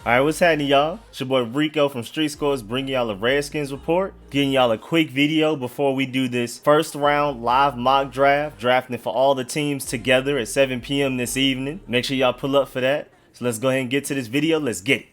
Alright, what's happening, y'all? It's your boy Rico from RicoScores bringing y'all a Redskins report. Getting y'all a quick video before we do this first round live mock draft. Drafting for all the teams together at 7 p.m. this evening. Make sure y'all pull up for that. So let's go ahead and get to this video. Let's get it.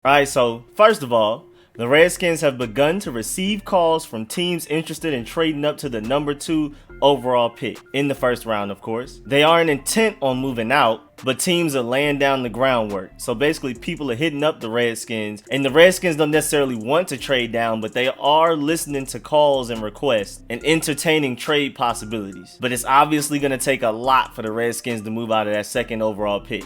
Alright, so first of all, the Redskins have begun to receive calls from teams interested in trading up to the number 2 overall pick in the first round, of course. They aren't intent on moving out, but teams are laying down the groundwork. So basically, people are hitting up the Redskins, and the Redskins don't necessarily want to trade down, but they are listening to calls and requests and entertaining trade possibilities. But it's obviously going to take a lot for the Redskins to move out of that second overall pick.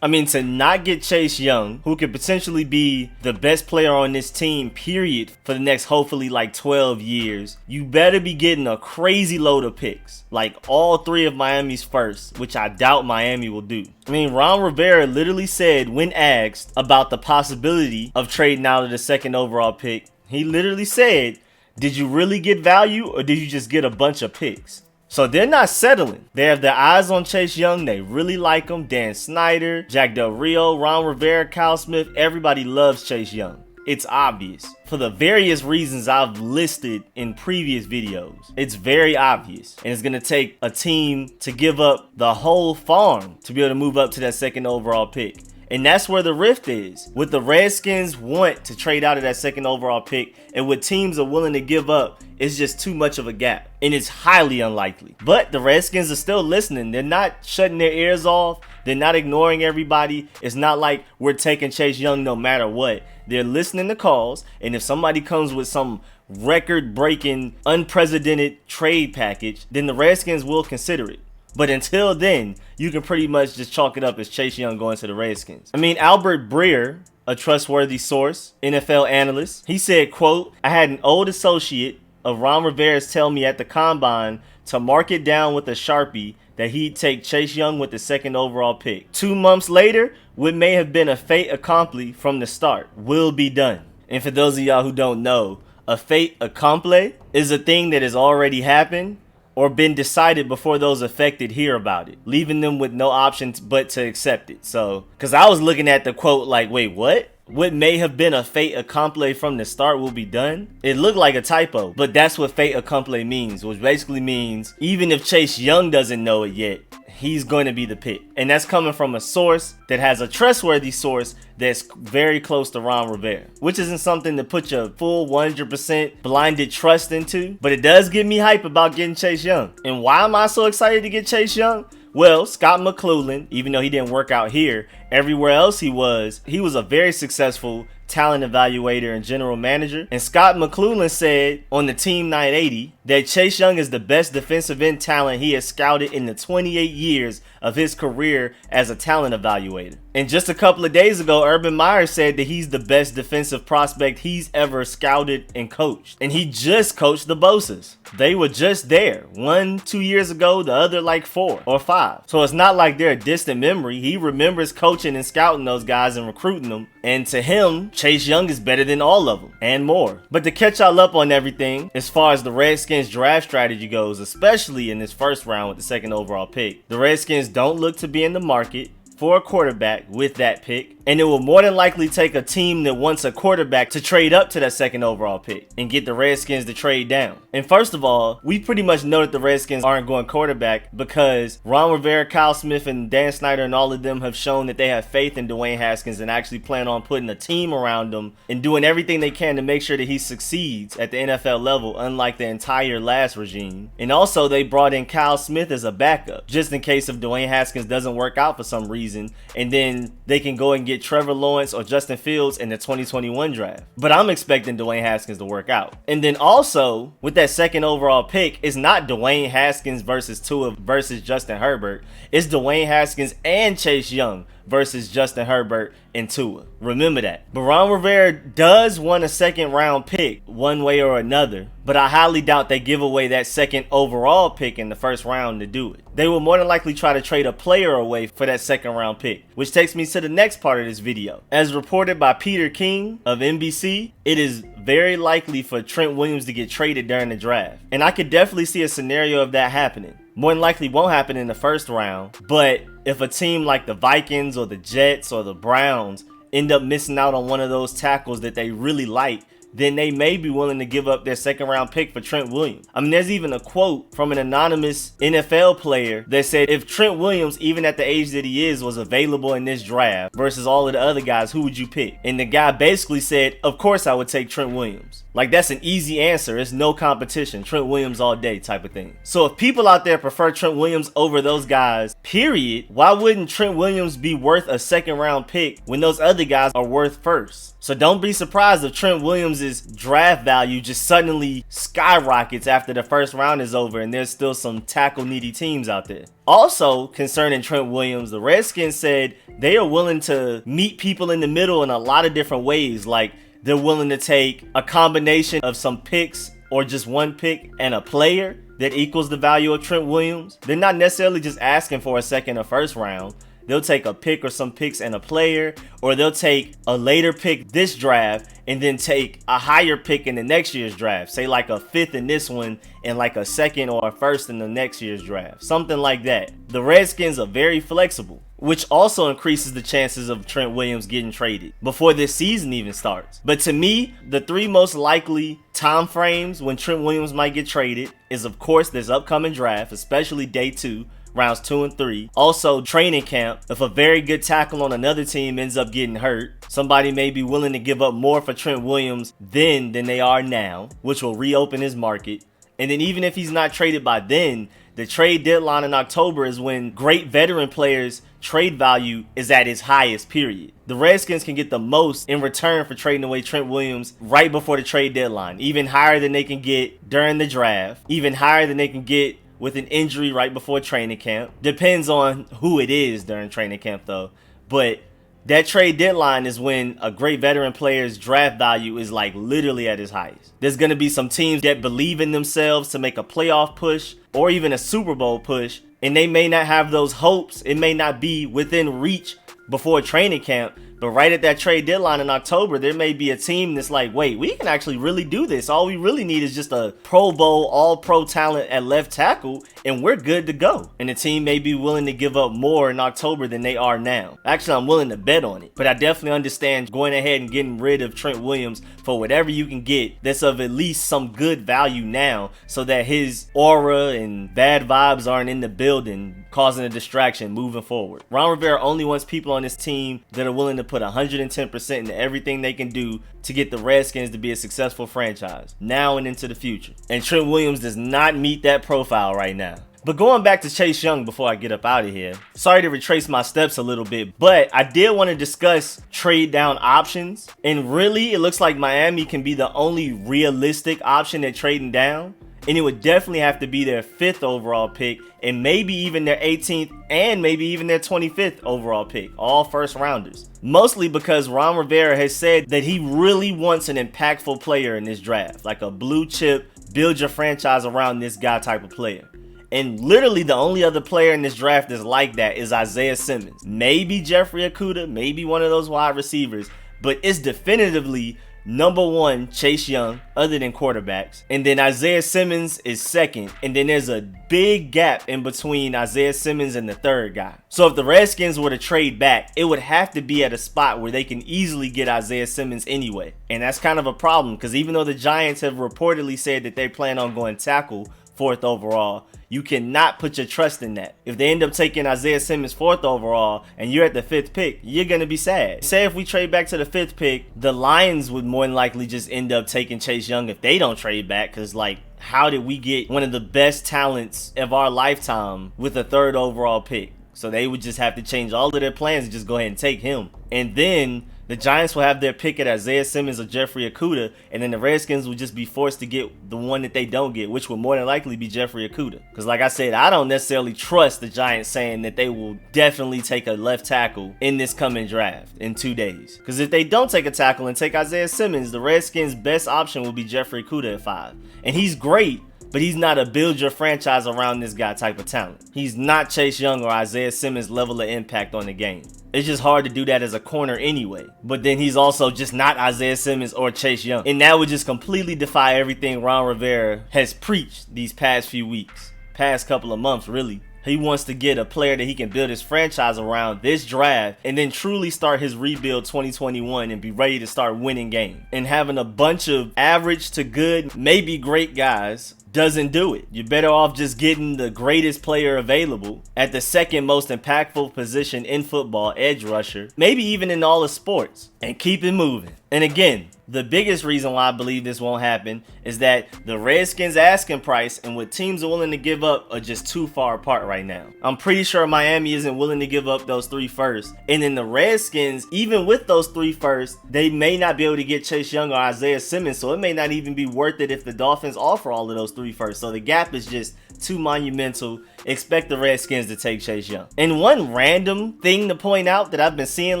I mean, to not get Chase Young, who could potentially be the best player on this team, period, for the next hopefully like 12 years, you better be getting a crazy load of picks. Like all 3 of Miami's first, which I doubt Miami will do. I mean, Ron Rivera literally said when asked about the possibility of trading out of the second overall pick, he literally said, "Did you really get value or did you just get a bunch of picks?" So they're not settling. They have their eyes on Chase Young. They really like him. Dan Snyder, Jack Del Rio, Ron Rivera, Kyle Smith. Everybody loves Chase Young. It's obvious. For the various reasons I've listed in previous videos. It's very obvious. And it's going to take a team to give up the whole farm to be able to move up to that second overall pick. And that's where the rift is. What the Redskins want to trade out of that second overall pick and what teams are willing to give up is just too much of a gap. And it's highly unlikely. But the Redskins are still listening. They're not shutting their ears off. They're not ignoring everybody. It's not like we're taking Chase Young no matter what. They're listening to calls. And if somebody comes with some record-breaking, unprecedented trade package, then the Redskins will consider it. But until then, you can pretty much just chalk it up as Chase Young going to the Redskins. I mean, Albert Breer, a trustworthy source, NFL analyst, he said, quote, "I had an old associate of Ron Rivera's tell me at the Combine to mark it down with a Sharpie that he'd take Chase Young with the second overall pick. 2 months later, what may have been a fait accompli from the start will be done." And for those of y'all who don't know, a fait accompli is a thing that has already happened or been decided before those affected hear about it, leaving them with no options but to accept it. So, because I was looking at the quote like, wait, what? What may have been a fait accompli from the start will be done? It looked like a typo, but that's what fait accompli means, which basically means even if Chase Young doesn't know it yet, he's going to be the pick. And that's coming from a source that has a trustworthy source that's very close to Ron Rivera, which isn't something to put your full 100% blinded trust into, but it does get me hype about getting Chase Young. And why am I so excited to get Chase Young? Well, Scott McCloughan, even though he didn't work out here, everywhere else he was a very successful talent evaluator and general manager. And Scott McCloughan said on the Team 980 that Chase Young is the best defensive end talent he has scouted in the 28 years of his career as a talent evaluator. And just a couple of days ago, Urban Meyer said that he's the best defensive prospect he's ever scouted and coached. And he just coached the Bosas. They were just there. 1-2 years ago, the other like 4 or 5. So it's not like they're a distant memory. He remembers coaching and scouting those guys and recruiting them. And to him, Chase Young is better than all of them and more. But to catch y'all up on everything, as far as the Redskins draft strategy goes, especially in this first round with the second overall pick, the Redskins don't look to be in the market for a quarterback with that pick, and it will more than likely take a team that wants a quarterback to trade up to that second overall pick and get the Redskins to trade down. And first of all, we pretty much know that the Redskins aren't going quarterback because Ron Rivera, Kyle Smith, and Dan Snyder and all of them have shown that they have faith in Dwayne Haskins and actually plan on putting a team around him and doing everything they can to make sure that he succeeds at the NFL level, unlike the entire last regime. And also, they brought in Kyle Smith as a backup, just in case if Dwayne Haskins doesn't work out for some reason, and then they can go and get Trevor Lawrence or Justin Fields in the 2021 draft. But I'm expecting Dwayne Haskins to work out. And then also, with that second overall pick, it's not Dwayne Haskins versus Tua versus Justin Herbert. It's Dwayne Haskins and Chase Young versus Justin Herbert and Tua. Remember that. But Ron Rivera does want a second round pick one way or another but I highly doubt they give away that second overall pick in the first round to do it. They will more than likely try to trade a player away for that second round pick, which takes me to the next part of this video. As reported by Peter King of NBC, it is very likely for Trent Williams to get traded during the draft. And I could definitely see a scenario of that happening. More than likely won't happen in the first round, but if a team like the Vikings or the Jets or the Browns end up missing out on one of those tackles that they really like, then they may be willing to give up their second round pick for Trent Williams. I mean, there's even a quote from an anonymous NFL player that said, if Trent Williams, even at the age that he is, was available in this draft versus all of the other guys, who would you pick? And the guy basically said, of course I would take Trent Williams. Like, that's an easy answer. It's no competition. Trent Williams all day type of thing. So if people out there prefer Trent Williams over those guys, period, why wouldn't Trent Williams be worth a second round pick when those other guys are worth first? So don't be surprised if Trent Williams' draft value just suddenly skyrockets after the first round is over and there's still some tackle needy teams out there. Also, concerning Trent Williams, the Redskins said they are willing to meet people in the middle in a lot of different ways. Like, they're willing to take a combination of some picks or just one pick and a player that equals the value of Trent Williams. They're not necessarily just asking for a second or first round. They'll take a pick or some picks and a player, or they'll take a later pick this draft and then take a higher pick in the next year's draft. Say like a fifth in this one and like a second or a first in the next year's draft. Something like that. The Redskins are very flexible, which also increases the chances of Trent Williams getting traded before this season even starts. But to me, the three most likely time frames when Trent Williams might get traded is, of course, this upcoming draft, especially day 2. Rounds 2 and 3. Also, training camp. If a very good tackle on another team ends up getting hurt, somebody may be willing to give up more for Trent Williams then than they are now, which will reopen his market. And then even if he's not traded by then, the trade deadline in October is when great veteran players' trade value is at its highest, period. The Redskins can get the most in return for trading away Trent Williams right before the trade deadline, even higher than they can get during the draft, even higher than they can get with an injury right before training camp. Depends on who it is during training camp though. But that trade deadline is when a great veteran player's draft value is like literally at its highest. There's going to be some teams that believe in themselves to make a playoff push or even a Super Bowl push, and they may not have those hopes. It may not be within reach before training camp, but right at that trade deadline in October, there may be a team that's like, wait, we can actually really do this. All we really need is just a Pro Bowl, all-pro talent at left tackle, and we're good to go. And the team may be willing to give up more in October than they are now. Actually, I'm willing to bet on it. But I definitely understand going ahead and getting rid of Trent Williams for whatever you can get that's of at least some good value now, so that his aura and bad vibes aren't in the building, causing a distraction moving forward. Ron Rivera only wants people on this team that are willing to put 110% into everything they can do to get the Redskins to be a successful franchise now and into the future. And Trent Williams does not meet that profile right now. But going back to Chase Young before I get up out of here, sorry to retrace my steps a little bit, but I did want to discuss trade down options. And really, it looks like Miami can be the only realistic option at trading down. And it would definitely have to be their 5th overall pick, and maybe even their 18th and maybe even their 25th overall pick, all first rounders. Mostly because Ron Rivera has said that he really wants an impactful player in this draft, like a blue chip, build your franchise around this guy type of player. And literally the only other player in this draft that's like that is Isaiah Simmons. Maybe Jeffrey Okudah, maybe one of those wide receivers, but it's definitively number 1, Chase Young, other than quarterbacks. And then Isaiah Simmons is 2nd. And then there's a big gap in between Isaiah Simmons and the 3rd guy. So if the Redskins were to trade back, it would have to be at a spot where they can easily get Isaiah Simmons anyway. And that's kind of a problem, because even though the Giants have reportedly said that they plan on going tackle 4th overall, you cannot put your trust in that. If they end up taking Isaiah Simmons 4th overall and you're at the 5th pick, you're going to be sad. Say if we trade back to the 5th pick, the Lions would more than likely just end up taking Chase Young if they don't trade back, because like, how did we get one of the best talents of our lifetime with a 3rd overall pick? So they would just have to change all of their plans and just go ahead and take him. And then the Giants will have their pick at Isaiah Simmons or Jeffrey Okudah, and then the Redskins will just be forced to get the one that they don't get, which will more than likely be Jeffrey Okudah. Because like I said, I don't necessarily trust the Giants saying that they will definitely take a left tackle in this coming draft in 2 days. Because if they don't take a tackle and take Isaiah Simmons, the Redskins' best option will be Jeffrey Okudah at 5. And he's great, but he's not a build your franchise around this guy type of talent. He's not Chase Young or Isaiah Simmons level of impact on the game. It's just hard to do that as a corner anyway. But then he's also just not Isaiah Simmons or Chase Young. And that would just completely defy everything Ron Rivera has preached these past few weeks, past couple of months really. He wants to get a player that he can build his franchise around this draft and then truly start his rebuild 2021 and be ready to start winning games. And having a bunch of average to good, maybe great guys doesn't do it. You're better off just getting the greatest player available at the second most impactful position in football, edge rusher, maybe even in all of sports, and keep it moving. And again, the biggest reason why I believe this won't happen is that the Redskins' asking price and what teams are willing to give up are just too far apart right now. I'm pretty sure Miami isn't willing to give up those 3 firsts. And then the Redskins, even with those 3 firsts, they may not be able to get Chase Young or Isaiah Simmons, so it may not even be worth it if the Dolphins offer all of those 3 firsts. So the gap is just too monumental. Expect the Redskins to take Chase Young. And one random thing to point out that I've been seeing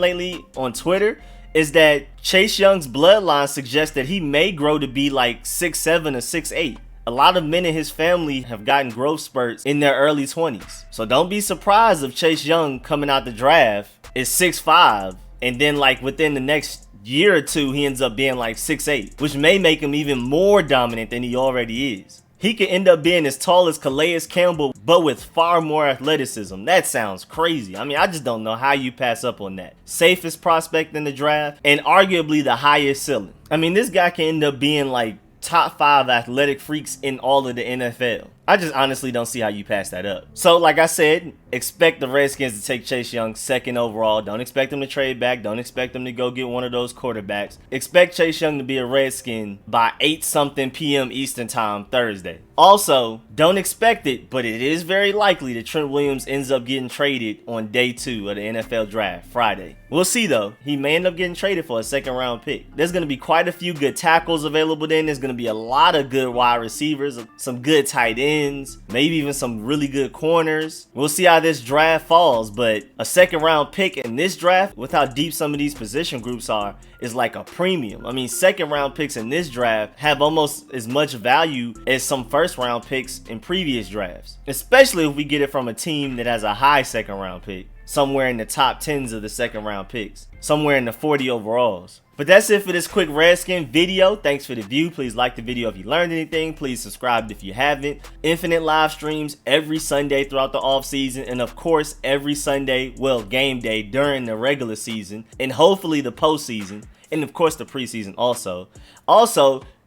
lately on Twitter is that Chase Young's bloodline suggests that he may grow to be like 6'7" or 6'8". A lot of men in his family have gotten growth spurts in their early 20s. So don't be surprised if Chase Young coming out the draft is 6'5", and then like within the next year or two he ends up being like 6'8", which may make him even more dominant than he already is. He could end up being as tall as Calais Campbell, but with far more athleticism. That sounds crazy. I mean, I just don't know how you pass up on that. Safest prospect in the draft, and arguably the highest ceiling. I mean, this guy can end up being like top 5 athletic freaks in all of the NFL. I just honestly don't see how you pass that up. So like I said, expect the Redskins to take Chase Young 2nd overall. Don't expect them to trade back. Don't expect them to go get one of those quarterbacks. Expect Chase Young to be a Redskin by 8-something p.m. Eastern time Thursday. Also, don't expect it, but it is very likely that Trent Williams ends up getting traded on day 2 of the NFL draft, Friday. We'll see though. He may end up getting traded for a 2nd round pick. There's going to be quite a few good tackles available then. There's going to be a lot of good wide receivers, some good tight ends, maybe even some really good corners. We'll see how this draft falls, but a 2nd round pick in this draft, with how deep some of these position groups are, is like a premium. I mean, 2nd round picks in this draft have almost as much value as some 1st round picks in previous drafts, especially if we get it from a team that has a high 2nd round pick, somewhere in the top 10s of the 2nd round picks, somewhere in the 40 overalls. But that's it for this quick Redskin video. Thanks for the view. Please like the video if you learned anything. Please subscribe if you haven't. Infinite live streams every Sunday throughout the off season, and of course every Sunday, well, game day during the regular season, and hopefully the postseason, and of course the preseason also.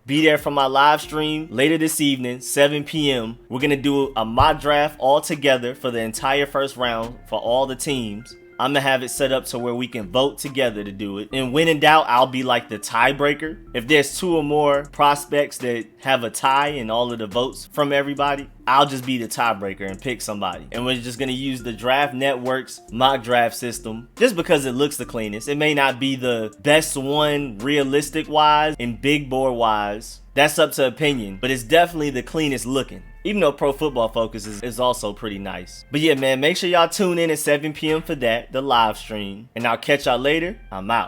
Be there for my live stream later this evening, 7 p.m. We're going to do a mock draft all together for the entire 1st round for all the teams. I'm going to have it set up to where we can vote together to do it. And when in doubt, I'll be like the tiebreaker. If there's 2 or more prospects that have a tie in all of the votes from everybody, I'll just be the tiebreaker and pick somebody. And we're just going to use the Draft Network's mock draft system just because it looks the cleanest. It may not be the best one realistic wise and big board wise. That's up to opinion, but it's definitely the cleanest looking. Even though Pro Football Focus is also pretty nice. But yeah, man, make sure y'all tune in at 7 p.m. for that, the live stream. And I'll catch y'all later. I'm out.